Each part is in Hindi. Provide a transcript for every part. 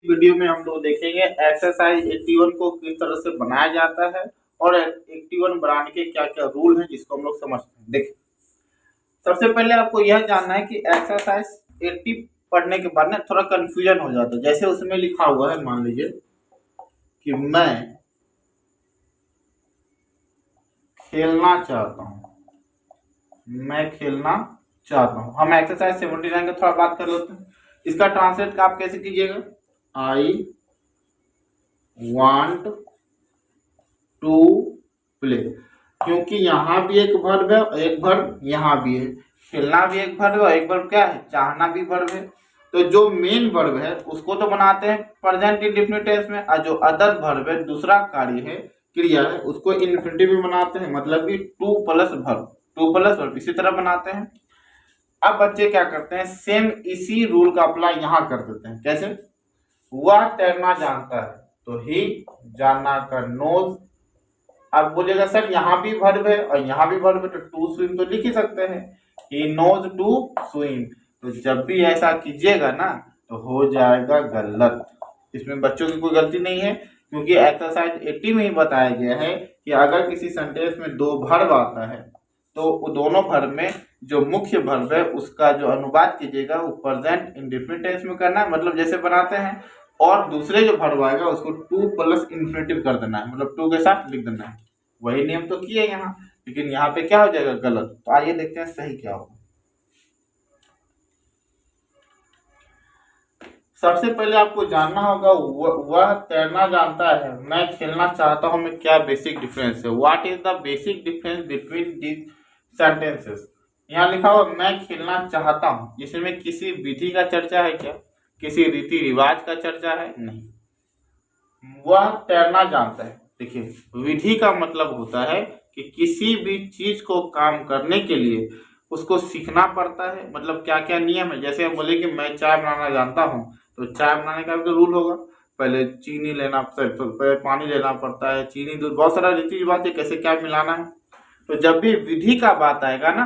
वीडियो में हम लोग देखेंगे एक्सरसाइज 81 को किस तरह से बनाया जाता है और 81 बनाने के क्या क्या रूल हैं जिसको हम लोग समझते हैं। देखिए, सबसे पहले आपको यह जानना है कि एक्सरसाइज 80 पढ़ने के बाद ना थोड़ा कंफ्यूजन हो जाता है। जैसे उसमें लिखा हुआ है, मान लीजिए कि मैं खेलना चाहता हूँ, हम एक्सरसाइज 79 का थोड़ा बात कर लेते हैं। इसका ट्रांसलेट का आप कैसे कीजिएगा, आई वांट टू प्ले, क्योंकि यहाँ भी एक वर्ब है और एक वर्ब यहाँ भी है। खेलना भी एक वर्ब है, एक वर्ब क्या है, चाहना भी वर्ब है। तो जो मेन वर्ब है उसको तो बनाते हैं प्रेजेंट इंडेफिनिट टेंस में, और जो अदर वर्ब है, दूसरा कार्य है, क्रिया है, उसको इन्फिनिटिव में बनाते हैं, मतलब कि टू प्लस वर्ब इसी तरह बनाते हैं। अब बच्चे क्या करते हैं, सेम इसी रूल का अप्लाई यहाँ कर देते हैं। कैसे, वह तैरना जानता है तो ही जानना कर नोज। अब बोलिएगा सर यहाँ भी वर्ब है और यहाँ भी वर्ब है, तो टू स्विम तो लिख ही सकते हैं, ही नोज टू स्विम। तो जब भी ऐसा कीजिएगा ना तो हो जाएगा गलत। इसमें बच्चों की कोई गलती नहीं है, क्योंकि एक्सरसाइज 80 में ही बताया गया है कि अगर किसी सेंटेंस में दो वर्ब आता है तो वो दोनों वर्ब में जो मुख्य वर्ब है उसका जो अनुवाद कीजिएगा वो प्रेजेंट इंडेफिनिट टेंस में करना है, मतलब जैसे बनाते हैं, और दूसरे जो वर्ब आएगा उसको टू प्लस इन्फिनिटिव कर देना है, मतलब टू के साथ लिख देना है। वही नियम तो किए यहाँ, लेकिन यहाँ पे क्या हो जाएगा, गलत। तो आइए देखते हैं सही क्या होगा। सबसे पहले आपको जानना होगा वह तैरना जानता है, मैं खेलना चाहता हूं में क्या बेसिक डिफरेंस है। What is the basic difference between these sentences. यहाँ लिखा हुआ मैं खेलना चाहता हूं, इसमें किसी विधि का चर्चा है क्या, किसी रीति रिवाज का चर्चा है, नहीं। वह तैरना जानता है, देखिए विधि का मतलब होता है कि किसी भी चीज को काम करने के लिए उसको सीखना पड़ता है, मतलब क्या क्या नियम है। जैसे हम बोले कि मैं चाय बनाना जानता हूँ, तो चाय बनाने का भी तो रूल होगा, पहले चीनी लेना, पहले पानी लेना पड़ता है, चीनी दूध, बहुत सारा रीति रिवाज है कैसे क्या मिलाना है। तो जब भी विधि का बात आएगा ना,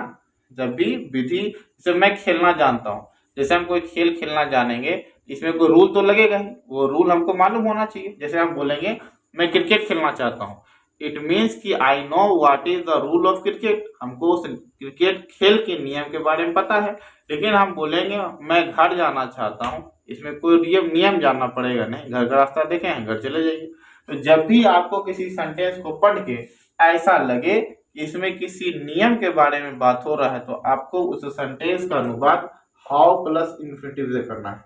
जब भी विधि, जैसे मैं खेलना जानता हूँ, जैसे हम कोई खेल खेलना जानेंगे, इसमें कोई रूल तो लगेगा ही, वो रूल हमको मालूम होना चाहिए। जैसे हम बोलेंगे मैं क्रिकेट खेलना चाहता हूँ, इट मीन्स कि I know what is the rule of cricket, हमको उस क्रिकेट खेल के नियम के बारे में पता है। लेकिन हम बोलेंगे मैं घर जाना चाहता हूँ, इसमें कोई नियम जानना पड़ेगा नहीं, घर का रास्ता देखे हैं, घर चले जाइए। तो जब भी आपको किसी सेंटेंस को पढ़ के ऐसा लगे कि इसमें किसी नियम के बारे में बात हो रहा है, तो आपको उस सेंटेंस का अनुवाद हाउ प्लस इन्फिनिटिव से करना है।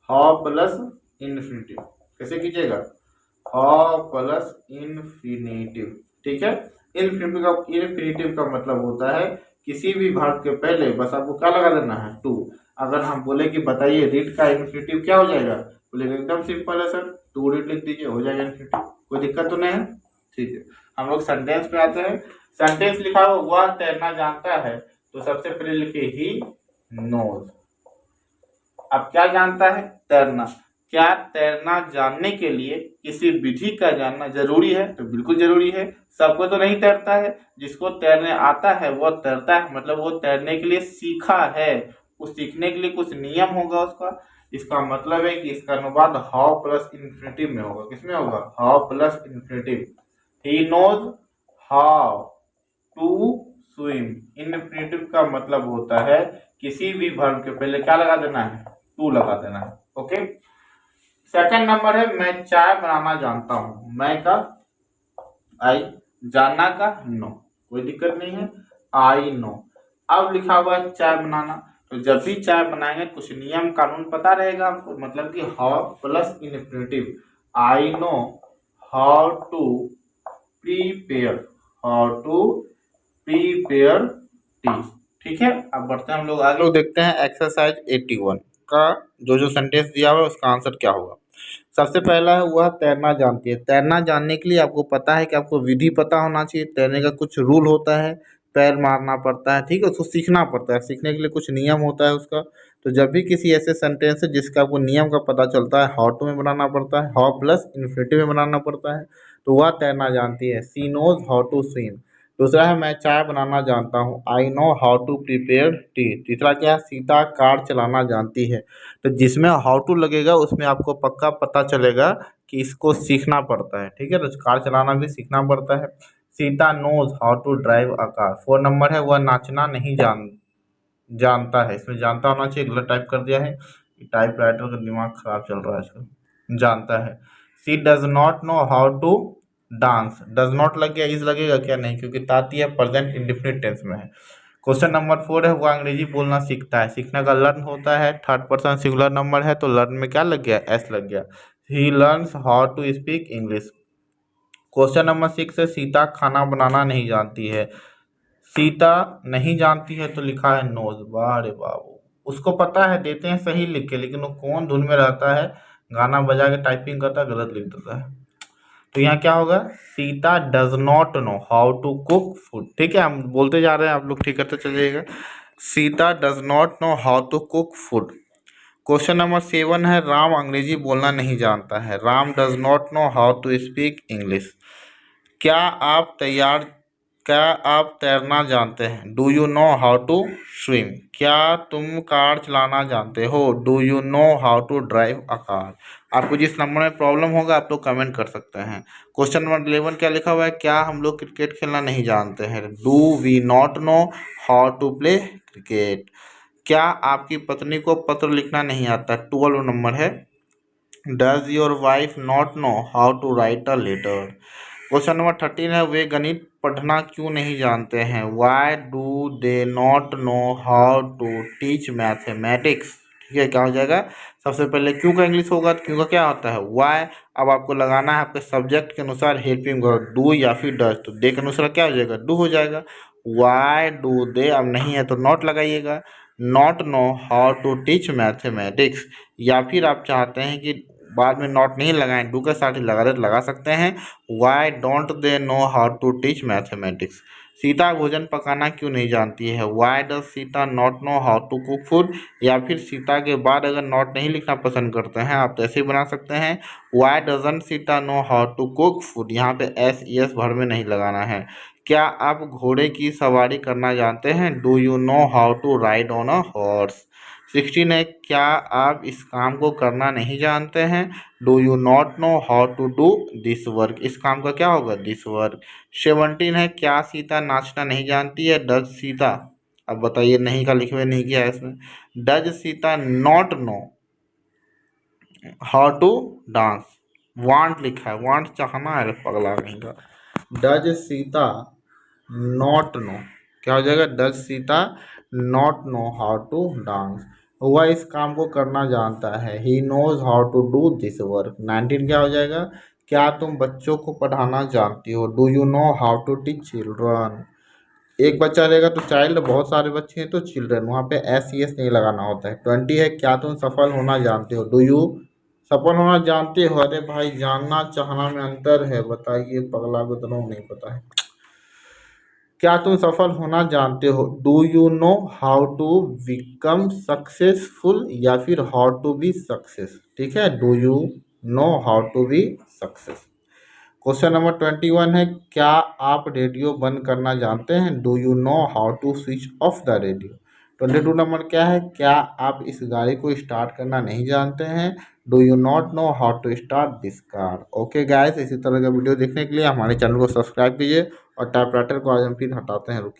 हाउ प्लस इन्फिनिटिव कैसे कीजिएगा, हाउ प्लस इन्फिनिटिव, ठीक है। इन्फिनिटिव का मतलब होता है किसी भी वर्ब के पहले बस आपको क्या लगा देना है, टू। अगर हम बोले कि बताइए रीड का इन्फिनिटिव क्या हो जाएगा, बोलेगा एकदम सिंपल है सर, टू रीड लिख दीजिए, हो जाएगा इन्फिनिटिव, कोई दिक्कत तो नहीं है, ठीक है। हम लोग सेंटेंस पे आते हैं। सेंटेंस लिखा हुआ वह तैरना जानता है, तो सबसे पहले लिखिए ही नोज। अब क्या जानता है, तैरना। क्या तैरना जानने के लिए किसी विधि का जानना जरूरी है, तो बिल्कुल जरूरी है। सबको तो नहीं तैरता है, जिसको तैरने आता है वो तैरता है, मतलब वो तैरने के लिए सीखा है, उस सीखने के लिए कुछ नियम होगा उसका। इसका मतलब है कि इसका अनुवाद हाउ प्लस इन्फिनिटिव में होगा। किसमें होगा, how plus infinitive. He knows how to swim. Infinitive का मतलब होता है किसी भी वर्ब के पहले क्या लगा देना है, टू लगा देना है, ओके। सेकंड नंबर है मैं चाय बनाना जानता हूं, मैं का आई, जानना का नो, कोई दिक्कत नहीं है, आई नो। अब लिखा हुआ है चाय बनाना, तो जब भी चाय बनाएंगे कुछ नियम कानून पता रहेगा आपको, मतलब कि how plus infinitive, I know how to prepare, tea, ठीक है। अब बढ़ते हैं हम लोग आगे, देखते हैं एक्सरसाइज 81 का जो सेंटेंस दिया हुआ है उसका आंसर क्या होगा। सबसे पहला है वह तैरना जानती है। तैरना जानने के लिए आपको पता है कि आपको विधि पता होना चाहिए, तैरने का कुछ रूल होता है, पैर मारना पड़ता है, ठीक है, उसको सीखना पड़ता है, सीखने के लिए कुछ नियम होता है उसका। तो जब भी किसी ऐसे सेंटेंस है जिसका आपको नियम का पता चलता है, हाउ टू में बनाना पड़ता है, हाउ प्लस इन्फिनिटिव में बनाना पड़ता है। तो वह तैरना जानती है, she knows how to swim. दूसरा है मैं चाय बनाना जानता हूँ, I know how to prepare tea. तीसरा क्या है, सीता कार चलाना जानती है। तो जिसमें हाउ टू लगेगा उसमें आपको पक्का पता चलेगा कि इसको सीखना पड़ता है, ठीक है। तो कार चलाना भी सीखना पड़ता है। Sita knows how to drive a car. 4 number है वह नाचना नहीं जानता है। इसमें जानता होना चाहिए, गलत टाइप कर दिया है। टाइप राइटर का दिमाग खराब चल रहा है आजकल। जानता है। She does not know how to dance. Does not लग गया, इज लगेगा क्या, नहीं, क्योंकि ताती है, प्रेजेंट इंडेफिनिट टेंस में है। क्वेश्चन नंबर 4 है वह अंग्रेजी बोलना सीखता है। सीखने का लर्न होता है, थर्ड पर्सन सिंगुलर नंबर है तो लर्न में क्या लग गया, एस लग गया। He learns how to speak English. Question number 6 है सीता खाना बनाना नहीं जानती है। सीता नहीं जानती है तो लिखा है नोज। वाह रे बाबू, उसको पता है, देते हैं सही लिख के, लेकिन वो कौन धुन में रहता है, गाना बजा के टाइपिंग करता है, गलत लिख देता है। तो यहाँ क्या होगा, Sita does not know how to cook food. ठीक है, हम बोलते जा रहे हैं, आप लोग ठीक करते चलिएगा। Sita does not know how to cook food. Question number 7 है राम अंग्रेजी बोलना नहीं जानता है। Ram does not know how to speak English. क्या आप तैयार क्या आप तैरना जानते हैं, do you know how to swim. क्या तुम कार चलाना जानते हो, do you know how to drive a car. आपको जिस नंबर में प्रॉब्लम होगा आप लोग कमेंट कर सकते हैं। क्वेश्चन नंबर 11 क्या लिखा हुआ है, क्या हम लोग क्रिकेट खेलना नहीं जानते हैं, do we not know how to play cricket. क्या आपकी पत्नी को पत्र लिखना नहीं आता, 12 नंबर है। Does your wife not know how to write a letter. Question number 13 है वे गणित पढ़ना क्यों नहीं जानते हैं, why do they not know how to teach mathematics. ठीक है, क्या हो जाएगा, सबसे पहले क्यों का इंग्लिश होगा, तो क्यों का क्या होता है, वाई। अब आपको लगाना है आपके सब्जेक्ट के अनुसार हेल्पिंग वर्ब, डू या फिर डज। तो दे के अनुसार क्या हो जाएगा, डू हो जाएगा। वाई डू दे, अब नहीं है तो नॉट लगाइएगा। Not know how to teach mathematics, या फिर आप चाहते हैं कि बाद में नॉट नहीं लगाएं, डू के साथ ही लगा लगा सकते हैं, why don't they know how to teach mathematics. Sita भोजन पकाना क्यों नहीं जानती है, why does Sita not know how to cook food. या फिर सीता के बाद अगर नॉट नहीं लिखना पसंद करते हैं आप तो ऐसे ही बना सकते हैं, why doesn't Sita know how to cook food. यहाँ पे एस एस भर में नहीं लगाना है। क्या आप घोड़े की सवारी करना जानते हैं, do you know how to ride on a horse. 16 है क्या आप इस काम को करना नहीं जानते हैं, do you not know how to do this work. इस काम का क्या होगा, दिस वर्क। 17 है क्या सीता नाचना नहीं जानती है, डज सीता। अब बताइए, नहीं का लिखे हुए नहीं किया है इसमें। Does Sita not know how to dance. Want लिखा है, वांट चाहना है, पगला कहीं का। डज सीता नॉट नो, क्या हो जाएगा, does Sita not know how to dance. वह इस काम को करना जानता है, he knows how to do this work. 19 क्या हो जाएगा, क्या तुम बच्चों को पढ़ाना जानती हो, do you know how to teach children. एक बच्चा रहेगा तो चाइल्ड, बहुत सारे बच्चे हैं तो चिल्ड्रन, वहाँ पे एस सी एस नहीं लगाना होता है। 20 है क्या तुम सफल होना जानते हो, डू यू सफल होना जानते हो। अरे भाई, जानना चाहना में अंतर है, बताइए, पगला को तो नहीं पता है। क्या तुम सफल होना जानते हो, do you know how to become successful, या फिर हाउ टू बी सक्सेस। ठीक है, do you know how to be success. Question number 21 है क्या आप रेडियो बंद करना जानते हैं, do you know how to switch off the radio. 22 number क्या है, क्या आप इस गाड़ी को स्टार्ट करना नहीं जानते हैं, do you not know how to start this car. Okay guys, इसी तरह का वीडियो देखने के लिए हमारे चैनल को सब्सक्राइब कीजिए। और टाइपराइटर को आज हम फिर हटाते हैं, रुकिए।